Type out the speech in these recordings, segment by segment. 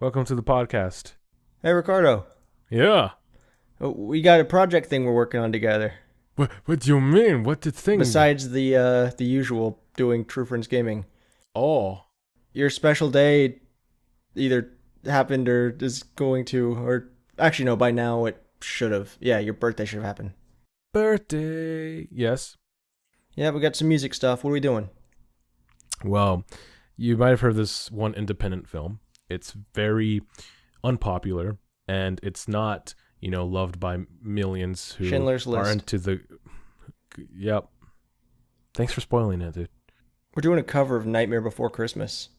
Welcome to the podcast. Hey, Ricardo. Yeah. We got a project thing we're working on together. What do you mean? What the thing? Besides the usual doing True Friends Gaming. Oh. Your special day either happened or is going to, or actually no, by now it should have. Yeah, your birthday should have happened. Birthday. Yes. Yeah, we got some music stuff. What are we doing? Well, you might have heard of this one independent film. It's very unpopular, and it's not, loved by millions who Schindler's List. are into the... Yep. Thanks for spoiling it, dude. We're doing a cover of Nightmare Before Christmas.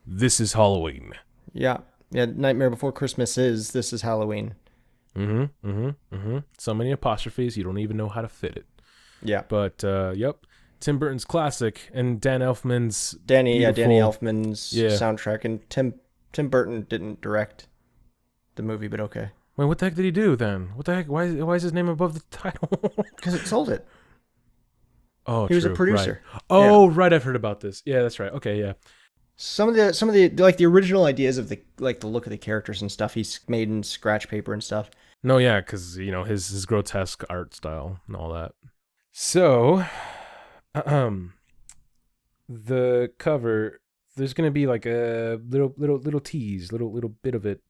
This is Halloween. Yeah, Nightmare Before Christmas is This Is Halloween. So many apostrophes, you don't even know how to fit it. Yeah. But, yep. Tim Burton's classic and Danny Elfman's Danny Elfman's Yeah. soundtrack, and Tim Burton didn't direct the movie, but okay. Wait, what the heck did he do then? What the heck? Why is his name above the title? Because it sold it. Oh, He was a true, producer. Right. Oh, right. I've heard about this. Yeah, that's right. Okay, yeah. Some of the like the original ideas of the look of the characters and stuff he's made in scratch paper and stuff. No, yeah, because his grotesque art style and all that. So, the cover, there's gonna be like a little tease, little bit of it.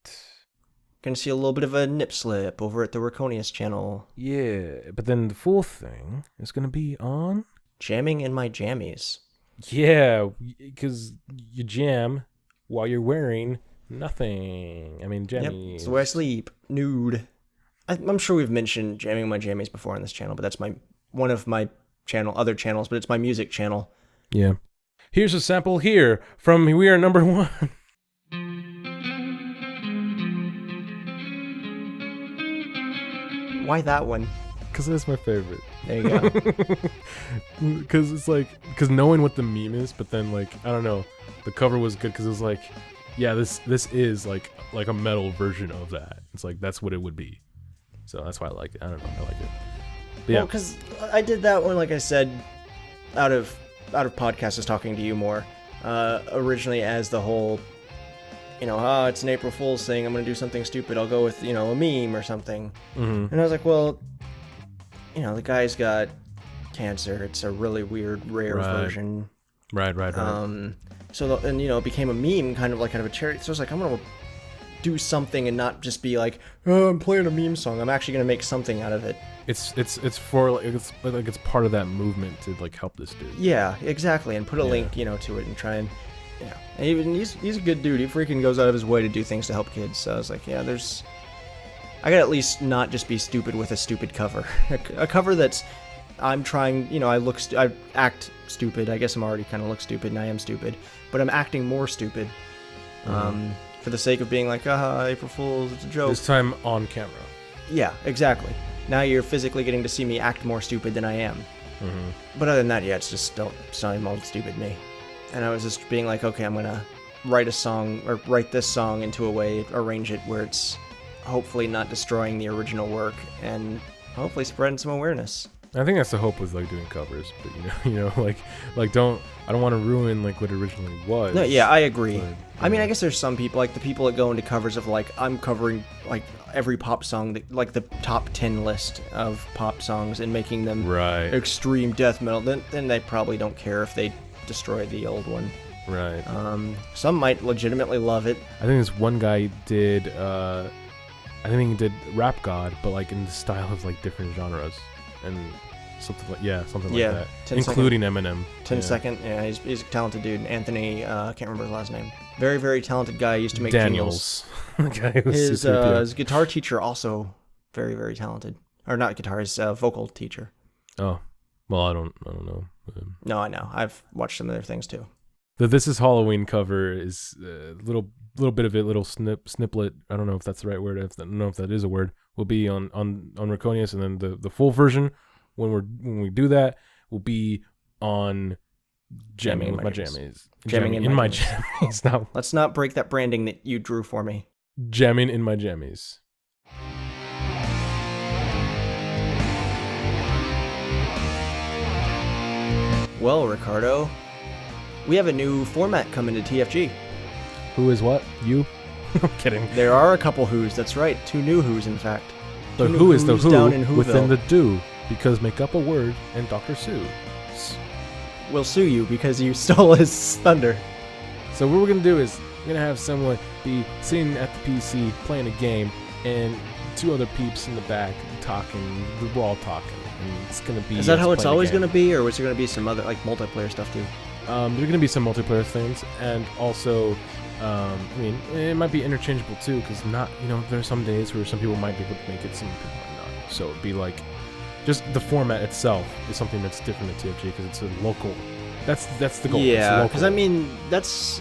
Gonna see a little bit of a nip slip over at the Raconius channel. Yeah, but then the full thing is gonna be on Jamming in my jammies. Yeah, because you jam while you're wearing nothing. I mean, jammies. Yep, it's the way I sleep. Nude. I'm sure we've mentioned jamming in my jammies before on this channel, but that's one of my other channels, but it's my music channel. Yeah. Here's a sample here from We Are Number One. Why that one? Because that's my favorite. There you go. Because it's because knowing what the meme is, but then I don't know, the cover was good because it was yeah, this is like a metal version of that. It's that's what it would be. So that's why I like it. I don't know, I like it. But yeah. Well, because I did that one, like I said, out of podcast, is talking to you more. Originally as the whole, it's an April Fool's thing. I'm gonna do something stupid. I'll go with a meme or something. Mm-hmm. And I was like, well, the guy's got cancer. It's a really weird, rare version. Right. So it became a meme, kind of out of a charity. So I was like, I'm gonna do something and not just be like, oh, I'm playing a meme song. I'm actually gonna make something out of it. It's for it's part of that movement to help this dude. Yeah, exactly, and put a link, to it and try and, And even he's a good dude. He freaking goes out of his way to do things to help kids. So I was like, yeah, I gotta at least not just be stupid with a stupid cover. A cover that's, I'm trying, I act stupid. I guess I'm already kind of look stupid and I am stupid, but I'm acting more stupid. For the sake of being like, April Fool's, it's a joke. This time on camera. Yeah, exactly. Now you're physically getting to see me act more stupid than I am. But other than that, yeah, it's not even old stupid me. And I was just being like, okay, I'm gonna write this song into a way, arrange it where it's hopefully not destroying the original work and hopefully spreading some awareness. I think that's the hope with doing covers, but I don't want to ruin what it originally was. No, yeah, I agree. But, I mean, I guess there's some people, the people that go into covers of I'm covering every pop song, the top 10 list of pop songs and making them extreme death metal. Then they probably don't care if they destroy the old one. Right. Some might legitimately love it. I think this one guy did. I think he did Rap God, but in the style of different genres and something like that, including Eminem. 10 Second. Yeah, he's a talented dude. Anthony, I can't remember his last name. Very, very talented guy. Used to make Daniels. Guy his guitar teacher also very, very talented. Or not guitar, his vocal teacher. Oh, well, I don't know. No, I know. I've watched some of their things too. The This Is Halloween cover is a little bit of it, little sniplet. I don't know if that's the right word. I don't know if that is a word. Will be on Raconius, and then the full version when we do that will be on Jamming in my jammies. Jamming in my jammies. Now let's not break that branding that you drew for me. Jamming in my jammies. Well, Ricardo, we have a new format coming to TFG. Who is what? You? I'm kidding. There are a couple who's. That's right. 2 new who's, in fact. The 2 new who is the who's who down in within Whoville. the do, because make up a word and Dr. Sue. We'll sue you because you stole his thunder. So what we're gonna do is we're gonna have someone be sitting at the PC playing a game, and 2 other peeps in the back talking. We're all talking, and it's gonna be. Is that us how it's playing a always game. going to be, or is there going to be some other like multiplayer stuff too? There are gonna be some multiplayer things, and also, I mean, it might be interchangeable too, because not, there are some days where some people might be able to make it, some people might not. So it'd be like, just the format itself is something that's different at TFG because it's a local. That's the goal. Yeah, because I mean, that's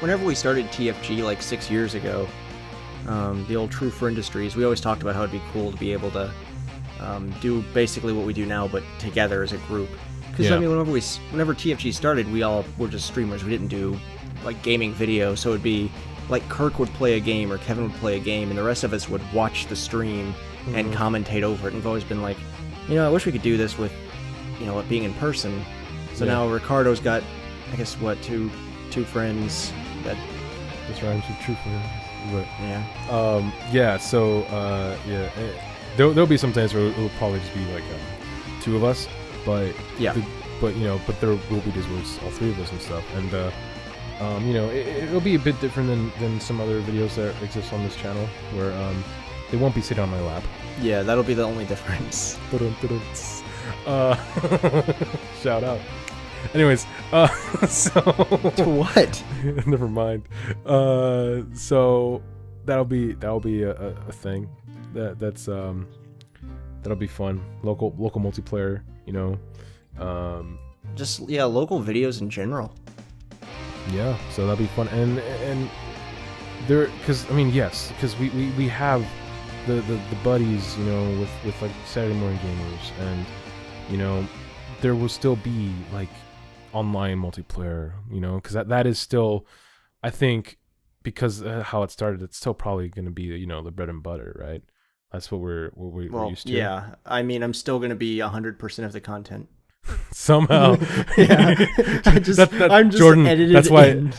whenever we started TFG like 6 years ago, the old True for Industries, we always talked about how it'd be cool to be able to do basically what we do now, but together as a group. Because I mean, whenever TFG started, we all were just streamers. We didn't do like gaming video, so it'd be like Kirk would play a game or Kevin would play a game, and the rest of us would watch the stream and commentate over it. And we've always been like, I wish we could do this with, it being in person. So now Ricardo's got, I guess, two friends that. This rhymes with true friends. But, yeah. So there'll be some times where it'll probably just be like 2 of us, but but there will be days where it's all 3 of us and stuff, and it'll be a bit different than some other videos that exist on this channel where they won't be sitting on my lap. Yeah, that'll be the only difference. Shout out. Anyways, so to what? Never mind. So that'll be a thing. That'll be fun. Local multiplayer. Just local videos in general. Yeah, so that'll be fun, and there, because I mean, yes, because we have the buddies, with like Saturday Morning Gamers, and there will still be like online multiplayer, because that is still, I think, because how it started, it's still probably going to be the bread and butter, right? That's what we're used to. Yeah, I mean, I'm still going to be 100% of the content. Somehow. Yeah. I'm just Jordan, edited that's why in.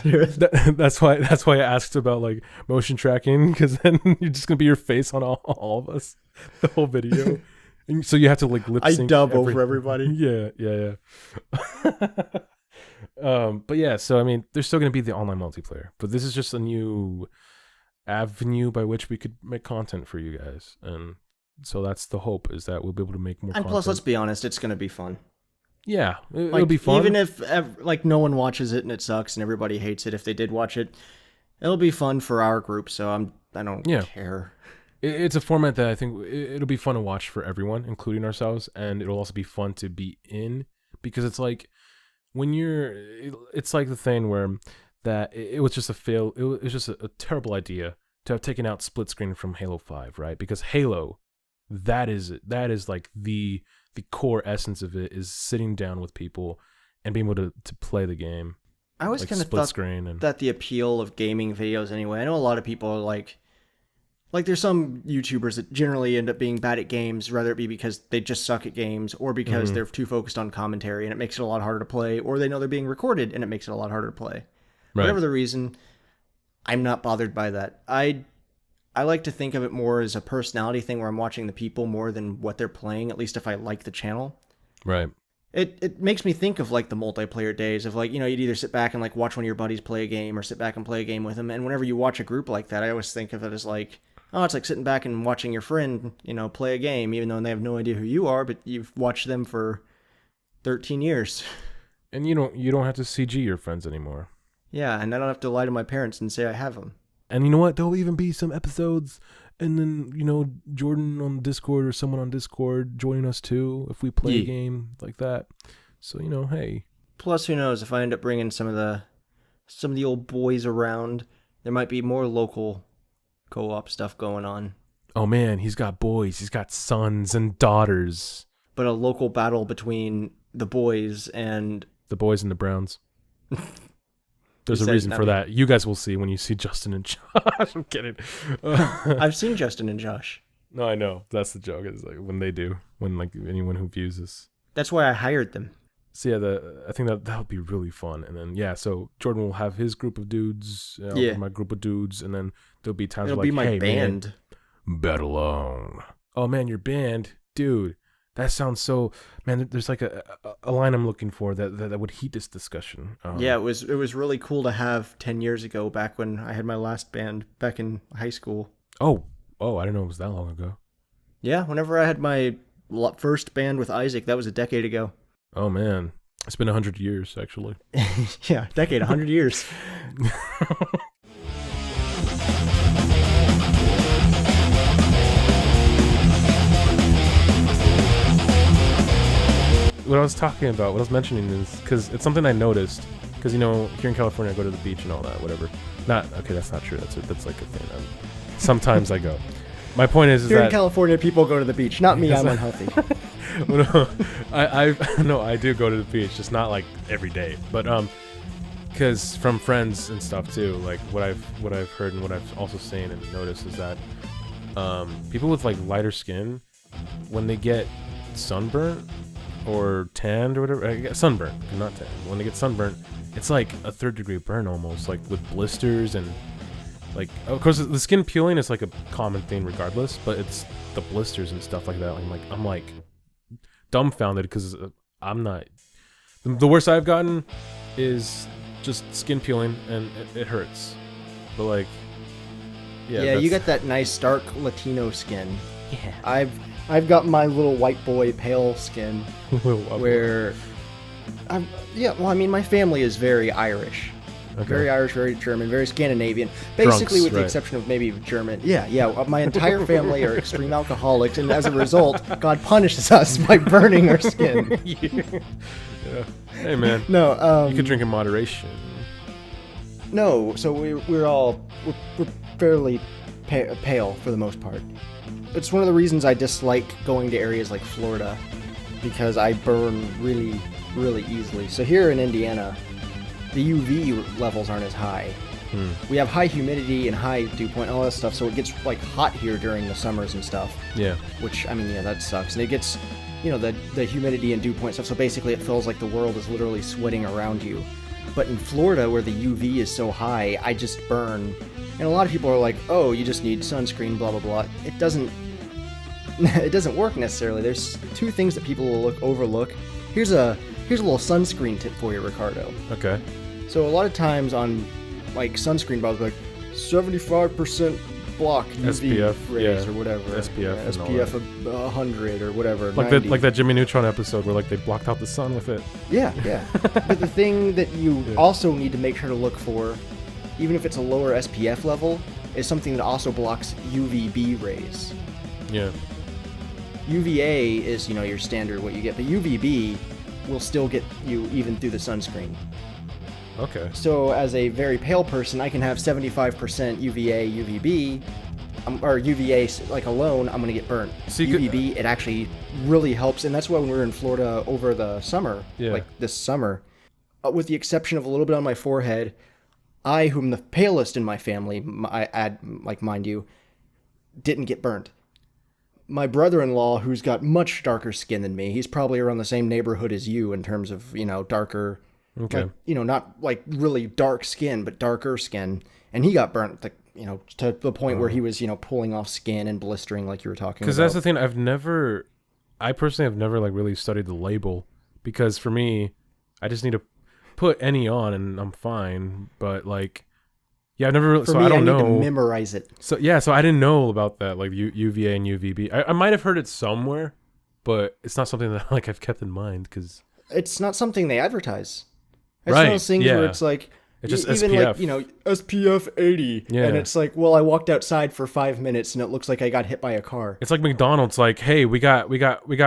that's why I asked about like motion tracking, because then you're just gonna be your face on all of us the whole video. And so you have to like lip sync. I dub over everybody. Yeah. But yeah, so I mean, there's still gonna be the online multiplayer, but this is just a new avenue by which we could make content for you guys, and so that's the hope, is that we'll be able to make more and content. Plus, let's be honest, it's gonna be fun. Yeah, it'll be fun. Even if like no one watches it and it sucks and everybody hates it, if they did watch it, it'll be fun for our group. So I don't care. It's a format that I think it'll be fun to watch for everyone, including ourselves, and it'll also be fun to be in, because it's like when it's like the thing where that it was just a fail. It was just a terrible idea to have taken out split screen from Halo 5, right? Because Halo, that is like the core essence of it, is sitting down with people and being able to play the game. I always like kind of split thought screen that the appeal of gaming videos anyway. I know a lot of people are like there's some YouTubers that generally end up being bad at games, whether it be because they just suck at games or because they're too focused on commentary and it makes it a lot harder to play, or they know they're being recorded and it makes it a lot harder to play. Right. Whatever the reason, I'm not bothered by that. I like to think of it more as a personality thing where I'm watching the people more than what they're playing, at least if I like the channel. Right. It makes me think of like the multiplayer days of like, you'd either sit back and like watch one of your buddies play a game or sit back and play a game with them. And whenever you watch a group like that, I always think of it as like, it's like sitting back and watching your friend, play a game, even though they have no idea who you are, but you've watched them for 13 years. And you don't have to CG your friends anymore. Yeah, and I don't have to lie to my parents and say I have them. And you know what? There'll even be some episodes, and then, Jordan on Discord or someone on Discord joining us too if we play a game like that. So, hey. Plus, who knows, if I end up bringing some of the old boys around, there might be more local co-op stuff going on. Oh man, he's got boys. He's got sons and daughters. But a local battle between the boys and... The boys and the Browns. There's a reason for that. You guys will see when you see Justin and Josh. I'm kidding. I've seen Justin and Josh. No, I know. That's the joke. It's like when they do. When like anyone who views this. That's why I hired them. So yeah, I think that would be really fun. And then yeah, so Jordan will have his group of dudes, I'll have my group of dudes, and then there'll be times It'll where be my hey band. man, bet along. Oh man, your band, dude. That sounds so. Man, there's like a line I'm looking for that would heat this discussion. Yeah, it was really cool to have 10 years ago, back when I had my last band back in high school. Oh, I didn't know it was that long ago. Yeah, whenever I had my first band with Isaac, that was a decade ago. Oh man, it's been 100 years actually. Yeah, decade, 100 years. What I was talking about, what I was mentioning is because it's something I noticed. Because here in California, I go to the beach and all that, whatever. That's not true. That's like a thing. Sometimes I go. My point is Here that in California, people go to the beach. Not me. I'm unhealthy. No, I do go to the beach, just not like every day. But because from friends and stuff too, like what I've heard and what I've also seen and noticed is that people with like lighter skin, when they get sunburnt or tanned or whatever, sunburnt, not tan. When they get sunburnt, it's like a 3rd-degree burn almost, like with blisters and like, of course, the skin peeling is like a common thing regardless, but it's the blisters and stuff like that. I'm like dumbfounded because I'm not. The worst I've gotten is just skin peeling and it hurts. But like, yeah, you got that nice dark Latino skin. Yeah, I've got my little white boy pale skin, where, my family is very Irish. Okay. Very Irish, very German, very Scandinavian. Basically, with the exception of maybe German. Yeah. My entire family are extreme alcoholics, and as a result, God punishes us by burning our skin. Yeah. Hey, man. No, you could drink in moderation. No, so we're fairly pale for the most part. It's one of the reasons I dislike going to areas like Florida, because I burn really, really easily. So here in Indiana, the UV levels aren't as high. We have high humidity and high dew point and all that stuff, so it gets like hot here during the summers and stuff. Yeah. Which, that sucks. And it gets, the humidity and dew point stuff, so basically it feels like the world is literally sweating around you. But in Florida, where the UV is so high, I just burn. And a lot of people are like, oh, you just need sunscreen, blah, blah, blah. It doesn't work necessarily. There's 2 things that people will overlook. Here's a little sunscreen tip for you, Ricardo. Okay. So a lot of times on like sunscreen bottles, like 75% block UV SPF, rays or whatever. SPF, SPF 100 or whatever. Like 90. that Jimmy Neutron episode where like they blocked out the sun with it. Yeah. But the thing that you also need to make sure to look for, even if it's a lower SPF level, is something that also blocks UVB rays. Yeah. UVA is, your standard what you get, but UVB will still get you even through the sunscreen. Okay. So as a very pale person, I can have 75% UVA, UVB, or UVA like alone, I'm going to get burnt. UVB, it actually really helps, and that's why when we were in Florida over the summer, like this summer, with the exception of a little bit on my forehead, I, whom the palest in my family, mind you, didn't get burnt. My brother-in-law, who's got much darker skin than me, he's probably around the same neighborhood as you in terms of, darker, okay, not like really dark skin, but darker skin. And he got burnt, to the point where he was, pulling off skin and blistering like you were talking about. Because that's the thing, I personally have never like really studied the label, because for me, I just need to put any on and I'm fine. But like, yeah, I've never really, so I don't know. I need to memorize it. So I didn't know about that, like UVA and UVB. I might have heard it somewhere, but it's not something that like I've kept in mind because it's not something they advertise. It's one of those things where it's like, it's just even SPF. like, SPF 80. Yeah. And it's like, well, I walked outside for 5 minutes and it looks like I got hit by a car. It's like McDonald's, like, hey, we got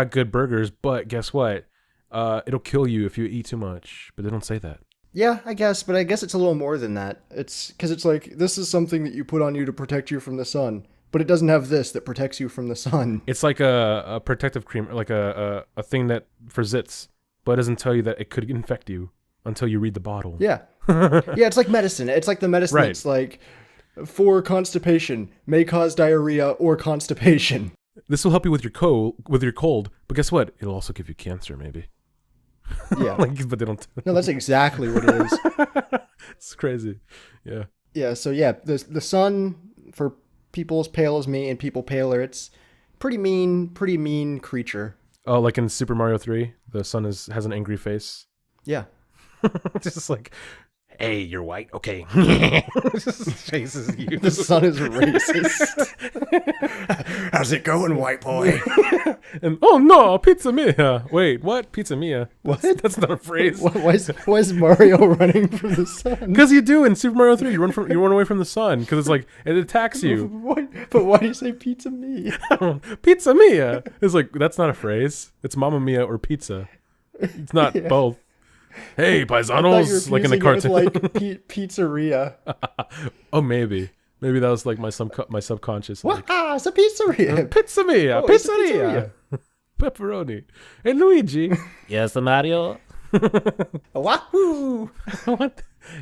good burgers, but guess what? It'll kill you if you eat too much. But they don't say that. Yeah, I guess, but I guess it's a little more than that. It's because it's like, this is something that you put on you to protect you from the sun, but it doesn't have this that protects you from the sun. It's like a protective cream, like a thing that for zits, but it doesn't tell you that it could infect you until you read the bottle. Yeah. Yeah, it's like medicine. It's like the medicine that's like, for constipation, may cause diarrhea or constipation. This will help you with your cold, but guess what? It'll also give you cancer, maybe. Yeah. Like, but they don't. No, that's exactly what it is. It's crazy. Yeah. Yeah. So yeah, the sun for people as pale as me and people paler, it's pretty mean creature. Oh, like in Super Mario 3, the sun has an angry face. Yeah. Just like, hey, you're white. Okay. Just chases you. The sun is racist. How's it going, white boy? And oh no, pizza mia. Wait, what? Pizza mia? What? That's not a phrase. Why is Mario running from the sun? Because you do in Super Mario 3. You run away from the sun because it's like it attacks you. But why do you say pizza me? Pizza mia. It's like that's not a phrase. It's Mamma Mia or pizza. It's not both. Hey, paisanos, like in the cartoon. Like pizzeria. Oh, maybe that was like my subconscious. What? Like, It's a pizzeria. pizza mia, Oh, it's a pizzeria, pepperoni. Hey, Luigi. Yes, Mario. Wahoo!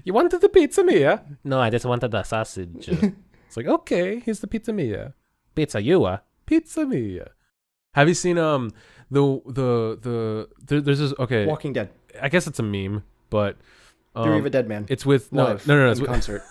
You wanted the pizza mia? No, I just wanted the sausage. It's like, okay, here's the pizza mia. Pizza you, pizza mia. Have you seen there's this okay. Walking Dead. I guess it's a meme, but Theory of a Dead Man. it's with no, Live it's in with, concert.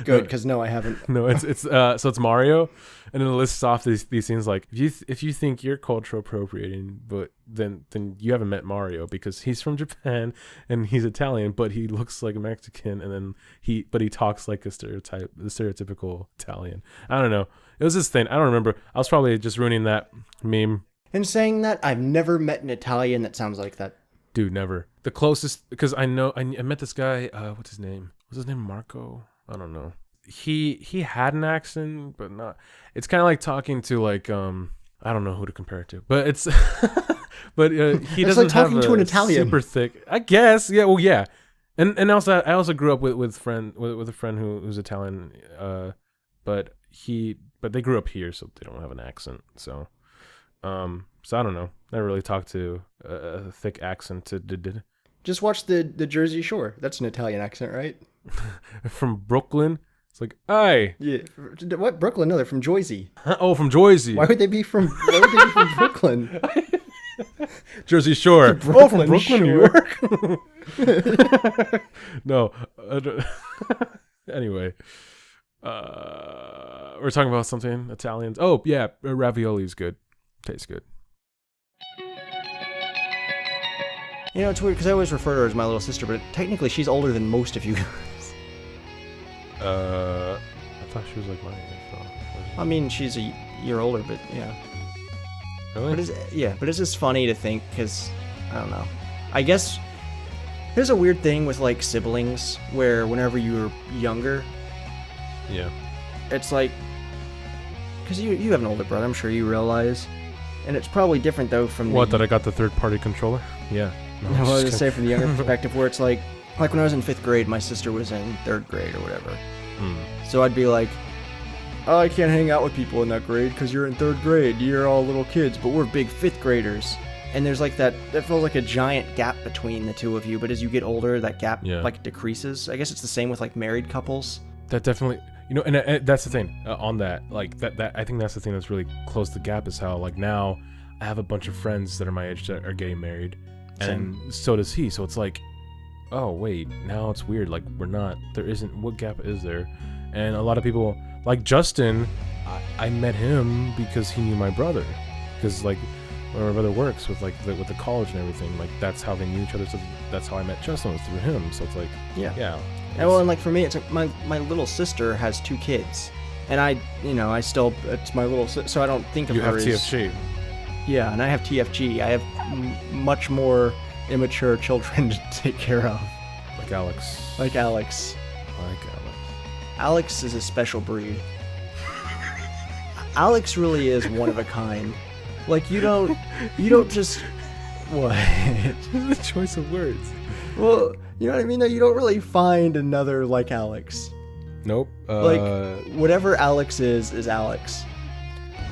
Good, because no, I haven't. no, it's so it's Mario, and then it lists off these things like if you think you're cultural appropriating, but then you haven't met Mario because he's from Japan and he's Italian, but he looks like a Mexican, and then he talks like the stereotypical Italian. I don't know. It was this thing. I don't remember. I was probably just ruining that meme. In saying that, I've never met an Italian that sounds like that. Dude, never. The closest, because I know I met this guy. What's his name? Was his name Marco? I don't know. He had an accent, but not. It's kind of like talking to like I don't know who to compare it to, but it's but he It's doesn't like talking have to an Italian. super thick. I guess. Yeah. Well, yeah. And also I also grew up with a friend who's Italian. But they grew up here, so they don't have an accent. So I don't know. Never really talked to a thick accent. Just watch the Jersey Shore. That's an Italian accent, right? From Brooklyn. It's like, hey. Yeah. What? Brooklyn? No, they're from Jersey. Oh, from Jersey. Why would they be from Brooklyn? Jersey Shore. Brooklyn New Shore. York. No. Anyway. We're talking about something Italians. Oh, yeah. Ravioli is good. Tastes good. You know, it's weird because I always refer to her as my little sister, but technically she's older than most of you guys. I thought she was like my age. I mean, she's a year older, but yeah. Really? But it's just funny to think because, I don't know. I guess there's a weird thing with like siblings where whenever you're younger, Yeah. it's like, because you have an older brother, I'm sure you realize. And it's probably different though from What, that I got the third-party controller? Yeah. No, I was to say from the younger perspective, where it's like when I was in 5th grade, my sister was in 3rd grade or whatever. So I'd be like, oh, I can't hang out with people in that grade because you're in 3rd grade. You're all little kids, but we're big 5th graders. And there's like that feels like a giant gap between the two of you. But as you get older, that gap like decreases. I guess it's the same with like married couples. That definitely, and that's the thing on that. Like that, I think that's the thing that's really closed the gap is how like now I have a bunch of friends that are my age that are getting married. And so does he. So it's like, oh, wait, now it's weird. Like, what gap is there? And a lot of people, like Justin, I met him because he knew my brother. Because, like, where my brother works with, like, with the college and everything, like, that's how they knew each other. So that's how I met Justin, was through him. So it's like, yeah. And well, and like for me, it's like my little sister has 2 kids. And it's my little sister, so I don't think of her as... You have TFG. Yeah, and I have TFG. I have much more immature children to take care of. Like Alex. Alex is a special breed. Alex really is one of a kind. Like, you don't just... What? The choice of words. Well, you know what I mean? Though you don't really find another like Alex. Nope. Like, whatever Alex is Alex.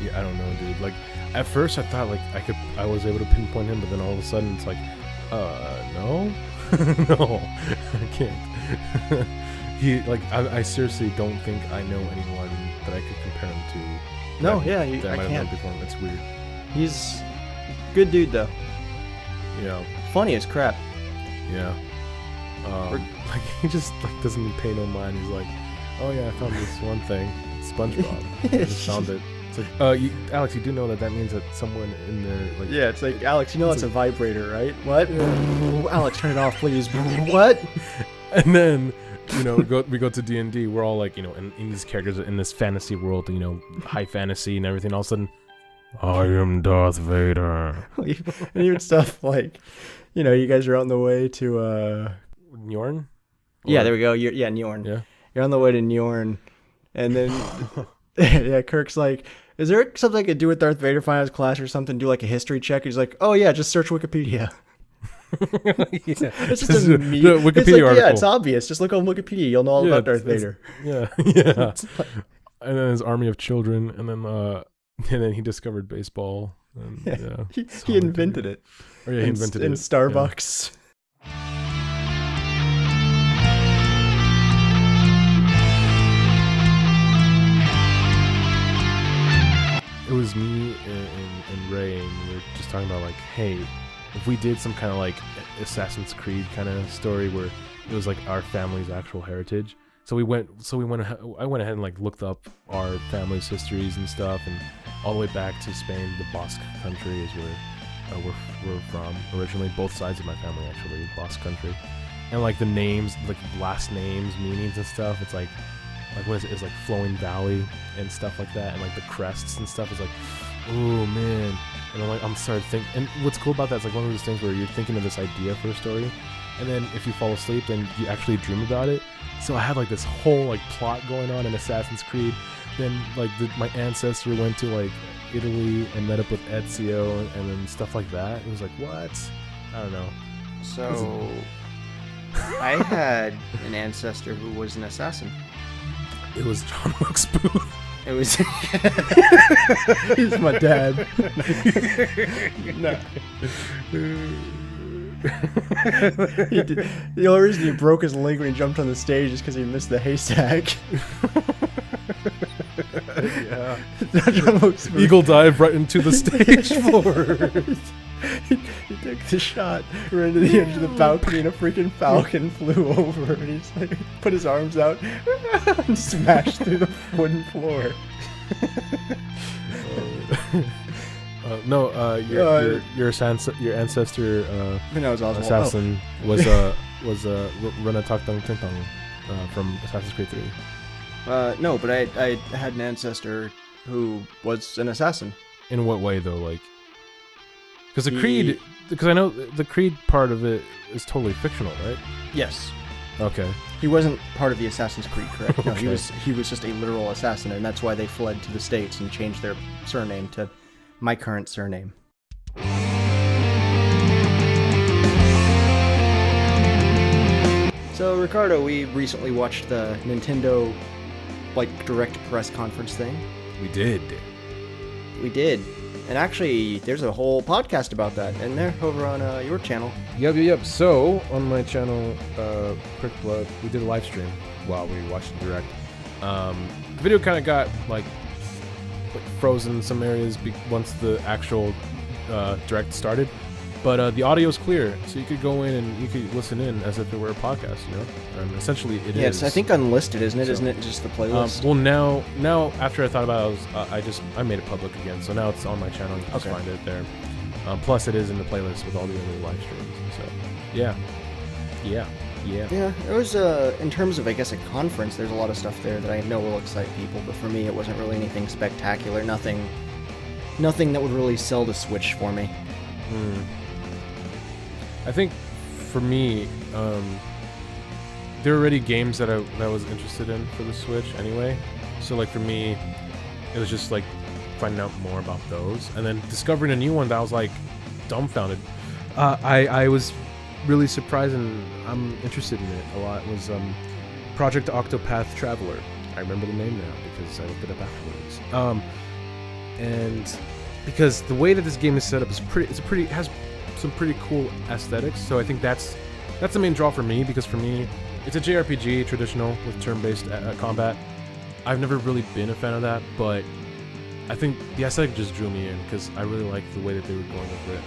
Yeah, I don't know, dude. Like, at first I thought like I was able to pinpoint him, but then all of a sudden it's like, no, no, I can't. I seriously don't think I know anyone that I could compare him to. No, that yeah, I I might have can't. known before. That's weird. He's good dude though. you know, Funny as crap. yeah. Like he just like doesn't pay no mind. He's like, oh yeah, I found this one thing, SpongeBob. I just found it. It's like, Alex, you do know that means that someone in there, like, Yeah, it's like, Alex, you know that's a vibrator, right? What? Alex, turn it off, please. What? And then, you know, we go to D&D. We're all like, you know, in these characters in this fantasy world, you know, high fantasy and everything. All of a sudden, I am Darth Vader. And even stuff like, you know, you guys are on the way to Njorn? yeah, there we go. Njorn. Yeah. You're on the way to Njorn, and then yeah, Kirk's like, is there something I could do with Darth Vader if I have class or something? Do like a history check? He's like, oh yeah, just search Wikipedia. Yeah. It's just a meme. The Wikipedia it's like, article. yeah, it's obvious. Just look on Wikipedia. You'll know all about Darth Vader. Yeah, yeah. And then his army of children, and then he discovered baseball. And, Yeah. yeah. He invented it. Oh yeah, he invented it in Starbucks. It was me and Ray, and we were just talking about like, hey, if we did some kind of like Assassin's Creed kind of story where it was like our family's actual heritage. I went ahead and like looked up our family's histories and stuff, and all the way back to Spain. The Basque country is where we're from originally. Both sides of my family actually, Basque country, and like the names, like last names, meanings and stuff. It's like what is it? It's like Flowing Valley and stuff like that, and like the crests and stuff is like, oh man. And I'm started thinking. And what's cool about that is like one of those things where you're thinking of this idea for a story, and then if you fall asleep, then you actually dream about it. So I had like this whole like plot going on in Assassin's Creed. Then like my ancestor went to like Italy and met up with Ezio and then stuff like that. It was like, what? I don't know. So I had an ancestor who was an assassin. It was John Wilkes Booth. It was. He's my dad. No. The only reason he broke his leg when he jumped on the stage is because he missed the haystack. Yeah. John Wilkes Booth. Eagle dive right into the stage floor. He took the shot, ran to the edge of the balcony, and a freaking falcon flew over. And he's like, put his arms out and smashed through the wooden floor. Your ancestor No, it was Oswald. assassin was Renatak Tintang from Assassin's Creed 3. No, but I had an ancestor who was an assassin. In what way though? Like, because I know the Creed part of it is totally fictional, right? Yes. Okay. He wasn't part of the Assassin's Creed, correct? No, Okay. he was just a literal assassin, and that's why they fled to the States and changed their surname to my current surname. So, Ricardo, we recently watched the Nintendo, direct press conference thing. We did. We did. And actually, there's a whole podcast about that in there over on your channel. Yep. So, on my channel, Quick Blood, we did a live stream while we watched the direct. The video kind of got, frozen in some areas once the actual direct started. But the audio is clear, so you could go in and you could listen in as if it were a podcast, you know? And essentially it is. Yeah, it's, I think, unlisted, isn't it? Isn't it just the playlist? Well, now after I thought about it, I made it public again, so now it's on my channel. You can just find it there. Plus, it is in the playlist with all the other live streams. So, yeah. Yeah, it was, in terms of, I guess, a conference, there's a lot of stuff there that I know will excite people, but for me, it wasn't really anything spectacular. Nothing that would really sell the Switch for me. I think for me, there were already games that I was interested in for the Switch anyway. So for me, it was just finding out more about those, and then discovering a new one that I was dumbfounded. I was really surprised, and I'm interested in it a lot. Was Project Octopath Traveler. I remember the name now because I looked it up afterwards. And because the way that this game is set up is has some pretty cool aesthetics, so I think that's the main draw for me, because for me it's a JRPG, traditional with turn-based combat. I've never really been a fan of that, but I think the aesthetic just drew me in because I really liked the way that they were going with it.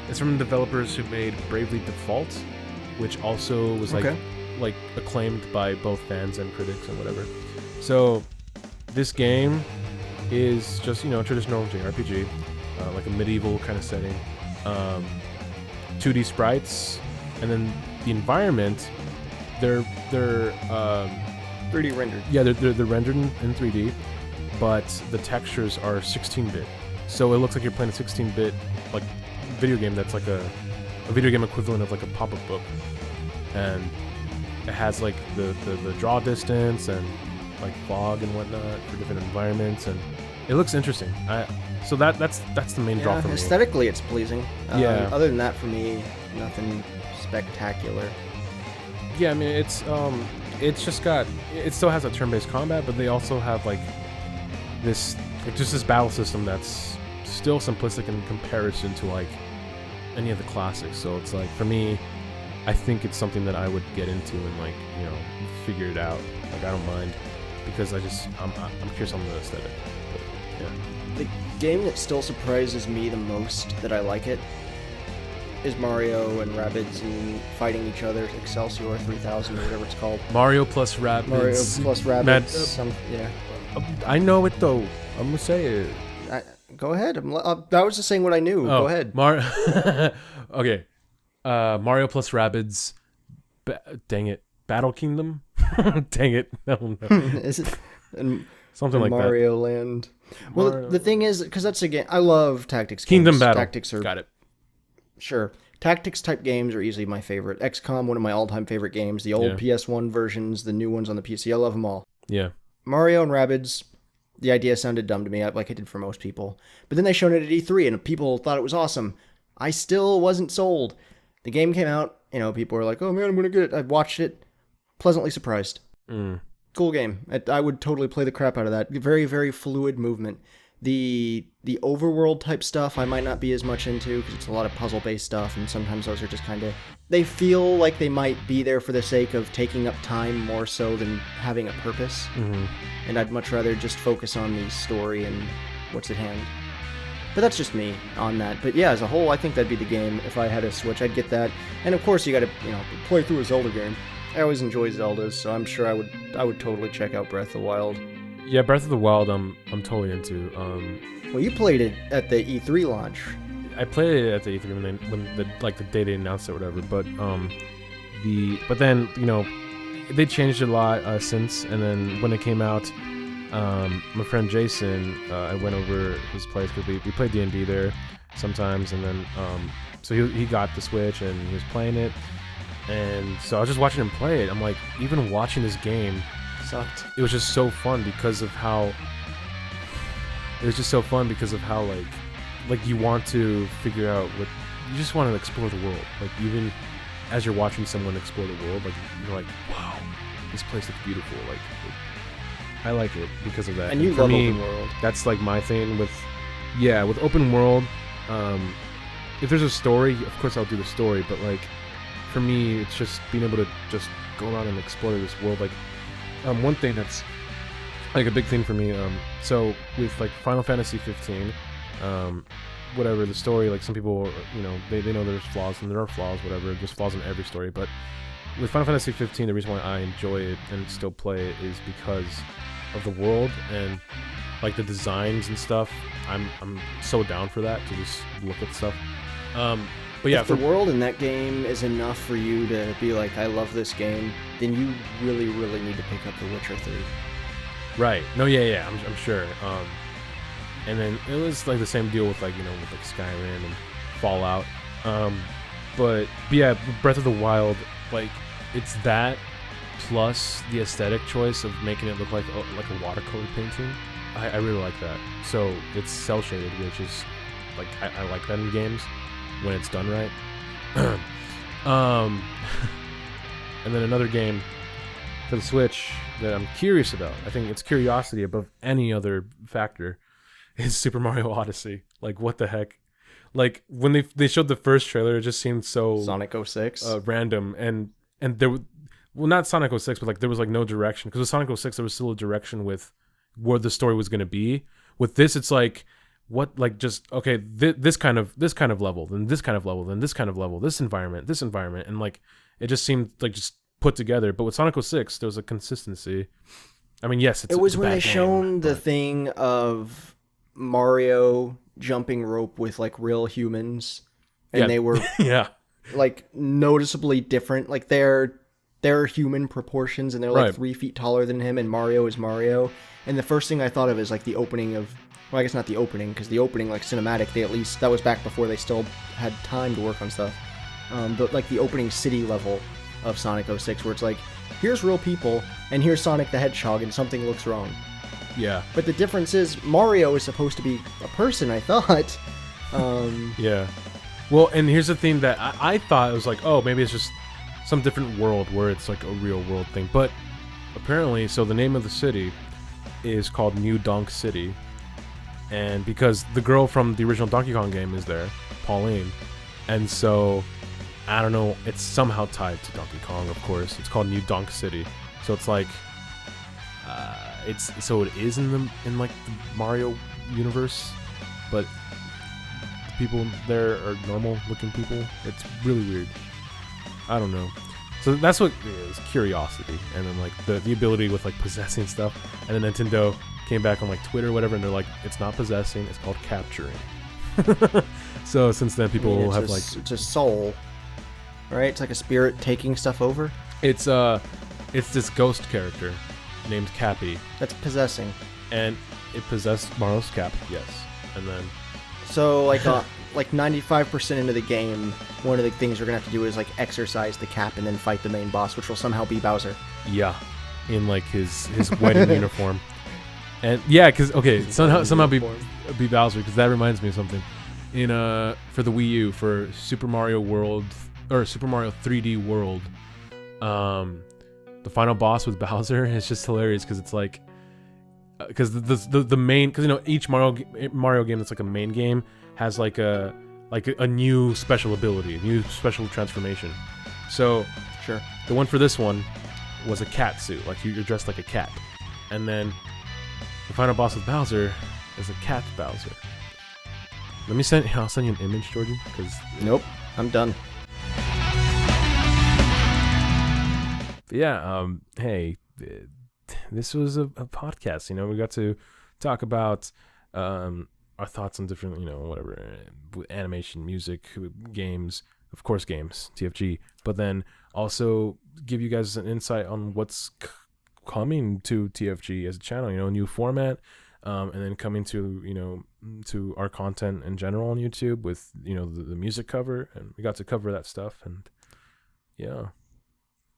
It's from the developers who made Bravely Default, which also was Okay. like acclaimed by both fans and critics and whatever. So this game is just, you know, a traditional JRPG, like a medieval kind of setting. 2D sprites, and then the environment, they're 3D rendered. yeah, they're rendered in 3D, but the textures are 16-bit. So it looks like you're playing a 16-bit like video game that's like a video game equivalent of like a pop-up book, and it has like the draw distance and like fog and whatnot for different environments, and it looks interesting. So that's the main draw for me. Aesthetically, it's pleasing. Yeah. Other than that, for me, nothing spectacular. Yeah, I mean it's just got, it still has a turn-based combat, but they also have like this just this battle system that's still simplistic in comparison to like any of the classics. So it's like, for me, I think it's something that I would get into and like, you know, figure it out. Like, I don't mind, because I'm curious on the aesthetic. But, yeah. The game that still surprises me the most that I like it is Mario and Rabbids and fighting each other, Excelsior 3000 or whatever it's called. Mario plus Rabbids. Mario plus Rabbids. Mad- I know it though. I'm gonna say it. Go ahead. I was just saying what I knew. Go ahead. Okay. Mario plus Rabbids. Dang it. Battle Kingdom? Dang it. I don't know. Is it? And Something like Mario Land. Well, Mario- the thing is, because that's a game, I love tactics games. Kingdom Battle. Tactics are Got it. Sure. Tactics type games are easily my favorite. XCOM, one of my all-time favorite games. The old PS1 versions, the new ones on the PC, I love them all. Yeah. Mario and Rabbids, the idea sounded dumb to me, like it did for most people. But then they showed it at E3, and people thought it was awesome. I still wasn't sold. The game came out, you know, people were like, oh man, I'm going to get it. I watched it, pleasantly surprised. Cool game. I would totally play the crap out of that. Very, very fluid movement. The overworld type stuff I might not be as much into, because it's a lot of puzzle-based stuff, and sometimes those are just kind of... They feel like they might be there for the sake of taking up time more so than having a purpose. Mm-hmm. And I'd much rather just focus on the story and what's at hand. But that's just me on that. But yeah, as a whole, I think that'd be the game. If I had a Switch, I'd get that. And of course, you gotta, you know, play through a Zelda game. I always enjoy Zeldas, so I'm sure I would totally check out Breath of the Wild. Yeah, Breath of the Wild, I'm totally into. Well, you played it at the E3 launch. I played it at the E3 when the day they announced it or whatever. But but then, you know, they changed it a lot since. And then when it came out, my friend Jason, I went over his place because we played D&D there sometimes. And then so he got the Switch and he was playing it. And so I was just watching him play it. I'm like, even watching this game Sucked. it was just so fun because of how like you want to figure out what you just want to explore the world. Like, even as you're watching someone explore the world, like, you're like, wow, this place looks beautiful. Like I like it because of that. And you for love me, open world. that's like my thing with open world. If there's a story, of course I'll do the story, but like for me, it's just being able to just go around and explore this world. Like one thing that's like a big thing for me, so with like Final Fantasy 15, whatever the story, like some people, you know, they know there's flaws, and there are flaws, whatever, there's flaws in every story, but with Final Fantasy 15, the reason why I enjoy it and still play it is because of the world and like the designs and stuff. I'm so down for that, to just look at stuff. But yeah, if the world in that game is enough for you to be like, I love this game, then you really, really need to pick up The Witcher 3. Right. No, yeah, I'm sure. And then it was like the same deal with like, you know, with like Skyrim and Fallout. But yeah, Breath of the Wild, like, it's that plus the aesthetic choice of making it look like a watercolor painting. I really like that. So it's cell shaded, which is like I like that in games when it's done right. And then another game for the Switch that I'm curious about, I think it's curiosity above any other factor, is Super Mario Odyssey. Like, what the heck? Like, when they showed the first trailer, it just seemed so Sonic 06? Random, and there was, well, not Sonic 06, but like there was like no direction, because with Sonic 06 there was still a direction with where the story was going to be. With this, it's like what, like, just okay, this kind of level, then this kind of level, then this kind of level, this environment, and like it just seemed like just put together. But with Sonic 06, there was a consistency. I mean, yes, It was it's a when bad they game, shown the but- thing of Mario jumping rope with like real humans, and Yeah. they were yeah, like noticeably different. Like they're human proportions, and they're like Right. 3 feet taller than him, and Mario is Mario. And the first thing I thought of is like the opening of, well, I guess not the opening, because the opening, like cinematic, they at least, that was back before they still had time to work on stuff. But like the opening city level of Sonic 06, where it's like, here's real people, and here's Sonic the Hedgehog, and something looks wrong. yeah, But the difference is Mario is supposed to be a person, I thought. yeah. Well, and here's the thing that I thought it was like, oh, maybe it's just some different world where it's like a real world thing. But apparently, so the name of the city is called New Donk City. And because the girl from the original Donkey Kong game is there, Pauline. And so, I don't know, it's somehow tied to Donkey Kong, of course. It's called New Donk City. So it's like, it is in like the Mario universe, but the people there are normal looking people. It's really weird. I don't know. So that's what it is, curiosity, and then like the ability with like possessing stuff. And then Nintendo came back on like Twitter or whatever, and they're like, it's not possessing, it's called capturing. So since then, people will have like, it's a soul, right? It's like a spirit taking stuff over. it's this ghost character named Cappy, That's possessing. and it possessed Mario's cap, yes. And then So like 95% into the game, one of the things we're gonna have to do is like exercise the cap and then fight the main boss, which will somehow be Bowser. yeah, in like his wedding uniform. And yeah, because okay, somehow be Bowser, because that reminds me of something. In for the Wii U, for Super Mario World or Super Mario 3D World, the final boss with Bowser is just hilarious because it's like, because the main, because you know each Mario game that's like a main game has like a new special ability, a new special transformation. So Sure. the one for this one was a cat suit, like you're dressed like a cat, and then the final boss with Bowser is a cat Bowser. I'll send you an image, Jordan, because Nope. I'm done. yeah, hey, this was a podcast. You know, we got to talk about our thoughts on different, you know, whatever, animation, music, games, of course, games, TFG, but then also give you guys an insight on what's coming to TFG as a channel. You know, a new format. And then coming to, you know, to our content in general on YouTube with, you know, the music cover, and we got to cover that stuff, and yeah.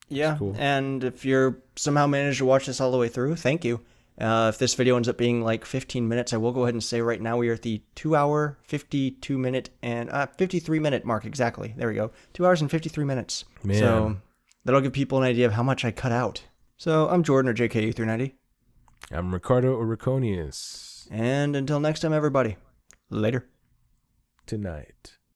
Yeah, cool. and if you're somehow managed to watch this all the way through, thank you. If this video ends up being like 15 minutes, I will go ahead and say right now we are at the 2 hour, 52 minute, and 53 minute mark, exactly. There we go. 2 hours and 53 minutes. Man. So that'll give people an idea of how much I cut out. So I'm Jordan, or JKU390. I'm Ricardo or Riconius. And until next time, everybody, later. Tonight.